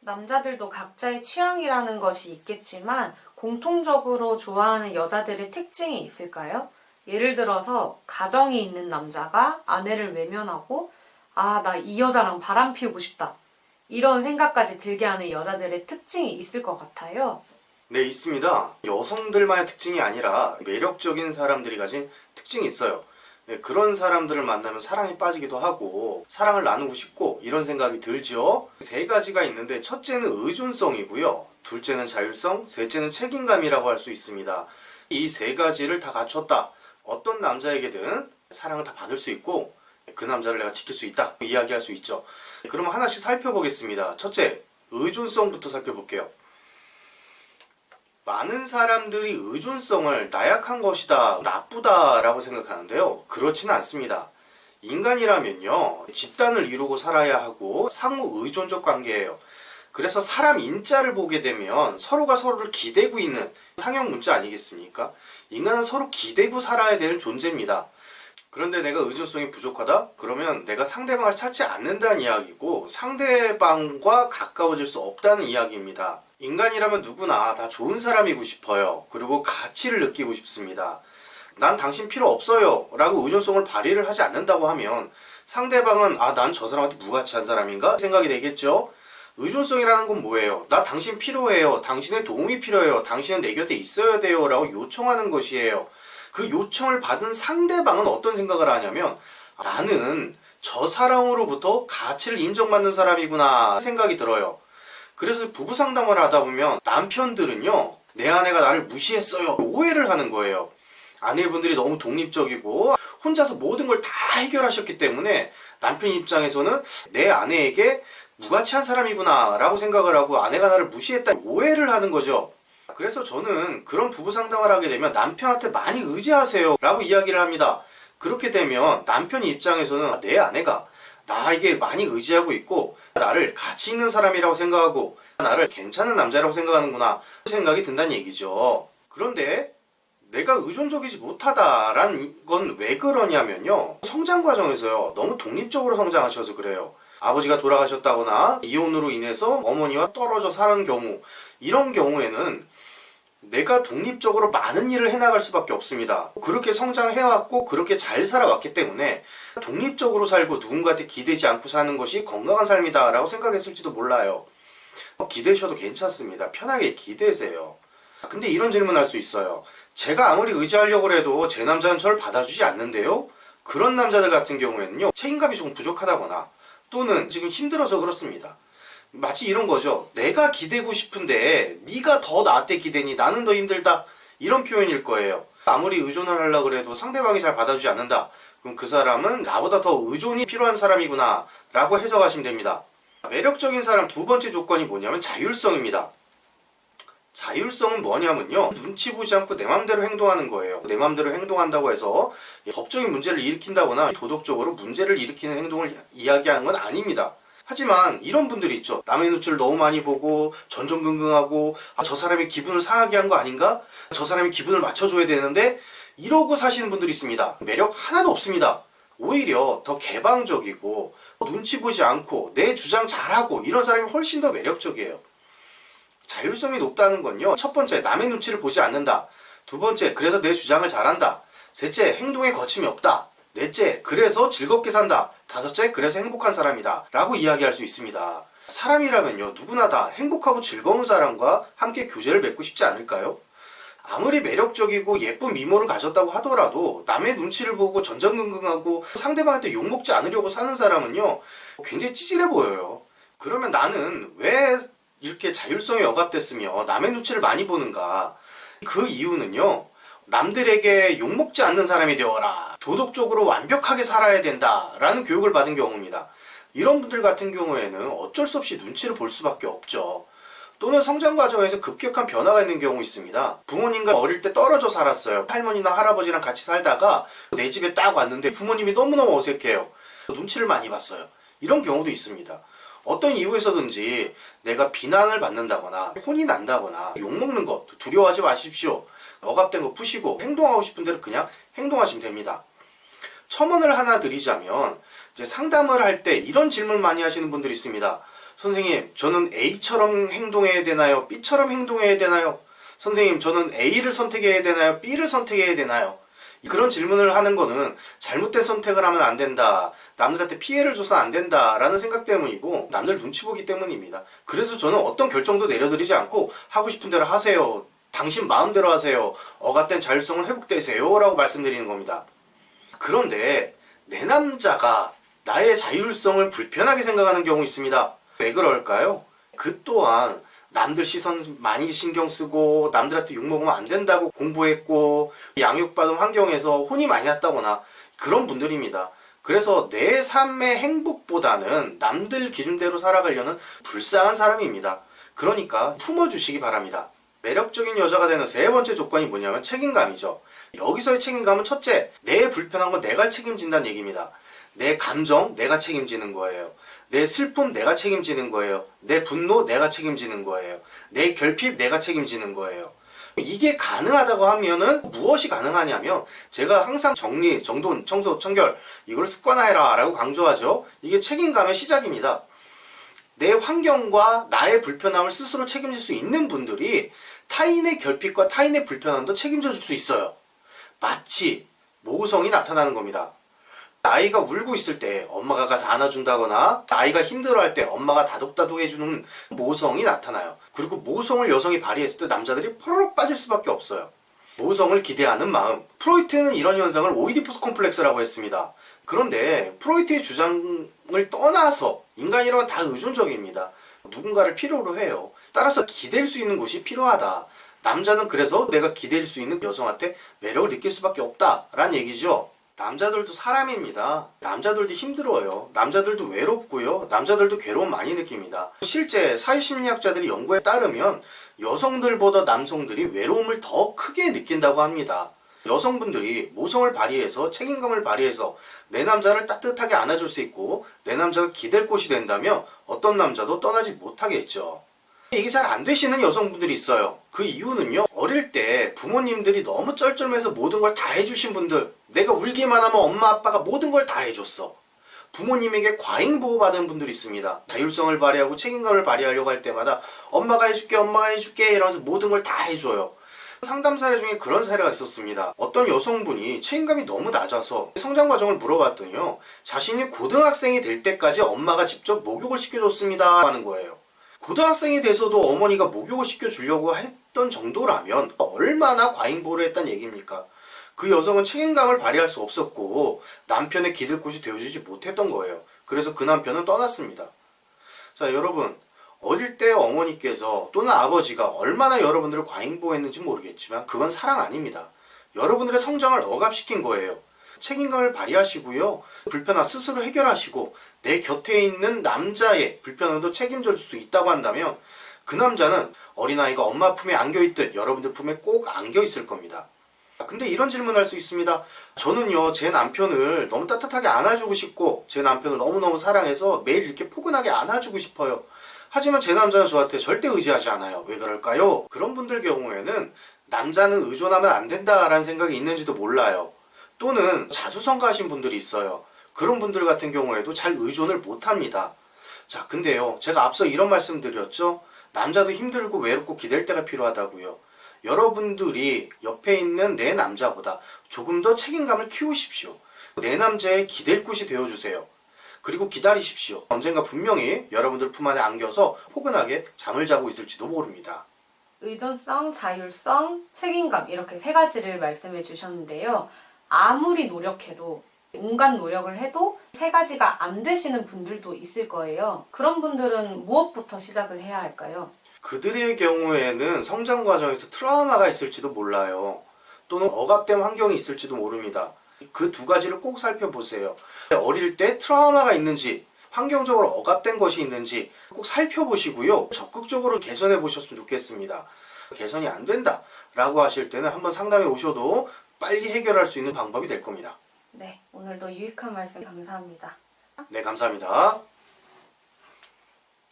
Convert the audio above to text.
남자들도 각자의 취향이라는 것이 있겠지만 공통적으로 좋아하는 여자들의 특징이 있을까요? 예를 들어서 가정이 있는 남자가 아내를 외면하고 나 이 여자랑 바람 피우고 싶다. 이런 생각까지 들게 하는 여자들의 특징이 있을 것 같아요. 네, 있습니다. 여성들만의 특징이 아니라 매력적인 사람들이 가진 특징이 있어요. 네, 그런 사람들을 만나면 사랑에 빠지기도 하고 사랑을 나누고 싶고 이런 생각이 들죠. 세 가지가 있는데 첫째는 의존성이고요. 둘째는 자율성, 셋째는 책임감이라고 할 수 있습니다. 이 세 가지를 다 갖췄다. 어떤 남자에게든 사랑을 다 받을 수 있고 그 남자를 내가 지킬 수 있다. 이야기할 수 있죠. 그럼 하나씩 살펴보겠습니다. 첫째, 의존성부터 살펴볼게요. 많은 사람들이 의존성을 나약한 것이다, 나쁘다라고 생각하는데요. 그렇지는 않습니다. 인간이라면요, 집단을 이루고 살아야 하고 상호 의존적 관계예요. 그래서 사람 인자를 보게 되면 서로가 서로를 기대고 있는 상형 문자 아니겠습니까? 인간은 서로 기대고 살아야 되는 존재입니다. 그런데 내가 의존성이 부족하다? 그러면 내가 상대방을 찾지 않는다는 이야기고 상대방과 가까워질 수 없다는 이야기입니다. 인간이라면 누구나 다 좋은 사람이고 싶어요. 그리고 가치를 느끼고 싶습니다. 난 당신 필요 없어요 라고 의존성을 발휘를 하지 않는다고 하면 상대방은 난 저 사람한테 무가치한 사람인가 생각이 되겠죠. 의존성이라는 건 뭐예요? 나 당신 필요해요. 당신의 도움이 필요해요. 당신은 내 곁에 있어야 돼요 라고 요청하는 것이에요. 그 요청을 받은 상대방은 어떤 생각을 하냐면 나는 저 사람으로부터 가치를 인정받는 사람이구나 생각이 들어요. 그래서 부부 상담을 하다 보면 남편들은요, 내 아내가 나를 무시했어요 오해를 하는 거예요. 아내분들이 너무 독립적이고 혼자서 모든 걸 다 해결하셨기 때문에 남편 입장에서는 내 아내에게 무가치한 사람이구나 라고 생각을 하고 아내가 나를 무시했다 오해를 하는 거죠. 그래서 저는 그런 부부 상담을 하게 되면 남편한테 많이 의지하세요 라고 이야기를 합니다. 그렇게 되면 남편 입장에서는 내 아내가 나에게 많이 의지하고 있고 나를 가치 있는 사람이라고 생각하고 나를 괜찮은 남자라고 생각하는구나 생각이 든다는 얘기죠. 그런데 내가 의존적이지 못하다라는 건 왜 그러냐면요, 성장 과정에서요 너무 독립적으로 성장하셔서 그래요. 아버지가 돌아가셨다거나 이혼으로 인해서 어머니와 떨어져 사는 경우, 이런 경우에는 내가 독립적으로 많은 일을 해나갈 수밖에 없습니다. 그렇게 성장해왔고 그렇게 잘 살아왔기 때문에 독립적으로 살고 누군가한테 기대지 않고 사는 것이 건강한 삶이다 라고 생각했을지도 몰라요. 기대셔도 괜찮습니다. 편하게 기대세요. 근데 이런 질문을 할 수 있어요. 제가 아무리 의지하려고 해도 제 남자는 저를 받아주지 않는데요? 그런 남자들 같은 경우에는요, 책임감이 조금 부족하다거나 또는 지금 힘들어서 그렇습니다. 마치 이런 거죠. 내가 기대고 싶은데 네가 더 나한테 기대니 나는 더 힘들다, 이런 표현일 거예요. 아무리 의존을 하려고 해도 상대방이 잘 받아주지 않는다, 그럼 그 사람은 나보다 더 의존이 필요한 사람이구나 라고 해석하시면 됩니다. 매력적인 사람 두 번째 조건이 뭐냐면 자율성입니다. 자율성은 뭐냐면요, 눈치 보지 않고 내 맘대로 행동하는 거예요. 내 맘대로 행동한다고 해서 법적인 문제를 일으킨다거나 도덕적으로 문제를 일으키는 행동을 이야기하는 건 아닙니다. 하지만 이런 분들이 있죠. 남의 눈치를 너무 많이 보고 전전긍긍하고 저 사람이 기분을 상하게 한 거 아닌가? 저 사람이 기분을 맞춰줘야 되는데 이러고 사시는 분들이 있습니다. 매력 하나도 없습니다. 오히려 더 개방적이고 눈치 보지 않고 내 주장 잘하고 이런 사람이 훨씬 더 매력적이에요. 자율성이 높다는 건요, 첫 번째, 남의 눈치를 보지 않는다. 두 번째, 그래서 내 주장을 잘한다. 셋째, 행동에 거침이 없다. 넷째, 그래서 즐겁게 산다. 다섯째, 그래서 행복한 사람이다 라고 이야기할 수 있습니다. 사람이라면요, 누구나 다 행복하고 즐거운 사람과 함께 교제를 맺고 싶지 않을까요? 아무리 매력적이고 예쁜 미모를 가졌다고 하더라도 남의 눈치를 보고 전전긍긍하고 상대방한테 욕먹지 않으려고 사는 사람은요, 굉장히 찌질해 보여요. 그러면 나는 왜 이렇게 자율성이 억압됐으며 남의 눈치를 많이 보는가? 그 이유는요, 남들에게 욕먹지 않는 사람이 되어라, 도덕적으로 완벽하게 살아야 된다 라는 교육을 받은 경우입니다. 이런 분들 같은 경우에는 어쩔 수 없이 눈치를 볼 수밖에 없죠. 또는 성장 과정에서 급격한 변화가 있는 경우 있습니다. 부모님과 어릴 때 떨어져 살았어요. 할머니나 할아버지랑 같이 살다가 내 집에 딱 왔는데 부모님이 너무너무 어색해요. 눈치를 많이 봤어요. 이런 경우도 있습니다. 어떤 이유에서든지 내가 비난을 받는다거나 혼이 난다거나 욕먹는 것 두려워하지 마십시오. 억압된 거 푸시고 행동하고 싶은 대로 그냥 행동하시면 됩니다. 첨언을 하나 드리자면, 이제 상담을 할 때 이런 질문 많이 하시는 분들이 있습니다. 선생님, 저는 A처럼 행동해야 되나요? B처럼 행동해야 되나요? 선생님, 저는 A를 선택해야 되나요? B를 선택해야 되나요? 그런 질문을 하는 거는 잘못된 선택을 하면 안 된다. 남들한테 피해를 줘서 안 된다라는 생각 때문이고 남들 눈치 보기 때문입니다. 그래서 저는 어떤 결정도 내려드리지 않고 하고 싶은 대로 하세요. 당신 마음대로 하세요. 억압된 자율성을 회복되세요. 라고 말씀드리는 겁니다. 그런데 내 남자가 나의 자율성을 불편하게 생각하는 경우 있습니다. 왜 그럴까요? 그 또한 남들 시선 많이 신경 쓰고 남들한테 욕먹으면 안 된다고 공부했고 양육받은 환경에서 혼이 많이 났다거나 그런 분들입니다. 그래서 내 삶의 행복보다는 남들 기준대로 살아가려는 불쌍한 사람입니다. 그러니까 품어주시기 바랍니다. 매력적인 여자가 되는 세 번째 조건이 뭐냐면 책임감이죠. 여기서의 책임감은 첫째, 내 불편한 건 내가 책임진다는 얘기입니다. 내 감정 내가 책임지는 거예요. 내 슬픔 내가 책임지는 거예요. 내 분노 내가 책임지는 거예요. 내 결핍 내가 책임지는 거예요. 이게 가능하다고 하면은 무엇이 가능하냐면 제가 항상 정리, 정돈, 청소, 청결 이걸 습관화해라 라고 강조하죠. 이게 책임감의 시작입니다. 내 환경과 나의 불편함을 스스로 책임질 수 있는 분들이 타인의 결핍과 타인의 불편함도 책임져 줄 수 있어요. 마치 모성이 나타나는 겁니다. 아이가 울고 있을 때 엄마가 가서 안아준다거나 아이가 힘들어할 때 엄마가 다독다독 해주는 모성이 나타나요. 그리고 모성을 여성이 발휘했을 때 남자들이 포로록 빠질 수밖에 없어요. 모성을 기대하는 마음. 프로이트는 이런 현상을 오이디푸스 콤플렉스라고 했습니다. 그런데 프로이트의 주장을 떠나서 인간이라면 다 의존적입니다. 누군가를 필요로 해요. 따라서 기댈 수 있는 곳이 필요하다. 남자는 그래서 내가 기댈 수 있는 여성한테 매력을 느낄 수밖에 없다라는 얘기죠. 남자들도 사람입니다. 남자들도 힘들어요. 남자들도 외롭고요. 남자들도 괴로움 많이 느낍니다. 실제 사회심리학자들이 연구에 따르면 여성들보다 남성들이 외로움을 더 크게 느낀다고 합니다. 여성분들이 모성을 발휘해서 책임감을 발휘해서 내 남자를 따뜻하게 안아줄 수 있고 내 남자가 기댈 곳이 된다면 어떤 남자도 떠나지 못하겠죠. 이게 잘 안 되시는 여성분들이 있어요. 그 이유는요, 어릴 때 부모님들이 너무 쩔쩔매서 모든 걸 다 해주신 분들, 내가 울기만 하면 엄마 아빠가 모든 걸 다 해줬어. 부모님에게 과잉 보호받은 분들이 있습니다. 자율성을 발휘하고 책임감을 발휘하려고 할 때마다 엄마가 해줄게 이러면서 모든 걸 다 해줘요. 상담 사례 중에 그런 사례가 있었습니다. 어떤 여성분이 책임감이 너무 낮아서 성장 과정을 물어봤더니요, 자신이 고등학생이 될 때까지 엄마가 직접 목욕을 시켜줬습니다 하는 거예요. 고등학생이 돼서도 어머니가 목욕을 시켜주려고 했던 정도라면 얼마나 과잉보호를 했다는 얘기입니까? 그 여성은 책임감을 발휘할 수 없었고 남편의 기댈 곳이 되어주지 못했던 거예요. 그래서 그 남편은 떠났습니다. 자, 여러분, 어릴 때 어머니께서 또는 아버지가 얼마나 여러분들을 과잉보호했는지 모르겠지만 그건 사랑 아닙니다. 여러분들의 성장을 억압시킨 거예요. 책임감을 발휘하시고요. 불편함 스스로 해결하시고 내 곁에 있는 남자의 불편함도 책임져 줄 수 있다고 한다면 그 남자는 어린아이가 엄마 품에 안겨있듯 여러분들 품에 꼭 안겨있을 겁니다. 근데 이런 질문을 할 수 있습니다. 저는요, 제 남편을 너무 따뜻하게 안아주고 싶고 제 남편을 너무너무 사랑해서 매일 이렇게 포근하게 안아주고 싶어요. 하지만 제 남자는 저한테 절대 의지하지 않아요. 왜 그럴까요? 그런 분들 경우에는 남자는 의존하면 안 된다라는 생각이 있는지도 몰라요. 또는 자수성가하신 분들이 있어요. 그런 분들 같은 경우에도 잘 의존을 못합니다. 자, 근데요, 제가 앞서 이런 말씀 드렸죠? 남자도 힘들고 외롭고 기댈 때가 필요하다고요. 여러분들이 옆에 있는 내 남자보다 조금 더 책임감을 키우십시오. 내 남자의 기댈 곳이 되어주세요. 그리고 기다리십시오. 언젠가 분명히 여러분들 품 안에 안겨서 포근하게 잠을 자고 있을지도 모릅니다. 의존성, 자율성, 책임감 이렇게 세 가지를 말씀해 주셨는데요. 아무리 노력해도 온갖 노력을 해도 세 가지가 안 되시는 분들도 있을 거예요. 그런 분들은 무엇부터 시작을 해야 할까요? 그들의 경우에는 성장 과정에서 트라우마가 있을지도 몰라요. 또는 억압된 환경이 있을지도 모릅니다. 그 두 가지를 꼭 살펴보세요. 어릴 때 트라우마가 있는지 환경적으로 억압된 것이 있는지 꼭 살펴보시고요. 적극적으로 개선해 보셨으면 좋겠습니다. 개선이 안 된다 라고 하실 때는 한번 상담해 오셔도 빨리 해결할 수 있는 방법이 될 겁니다. 네, 오늘도 유익한 말씀 감사합니다. 네, 감사합니다.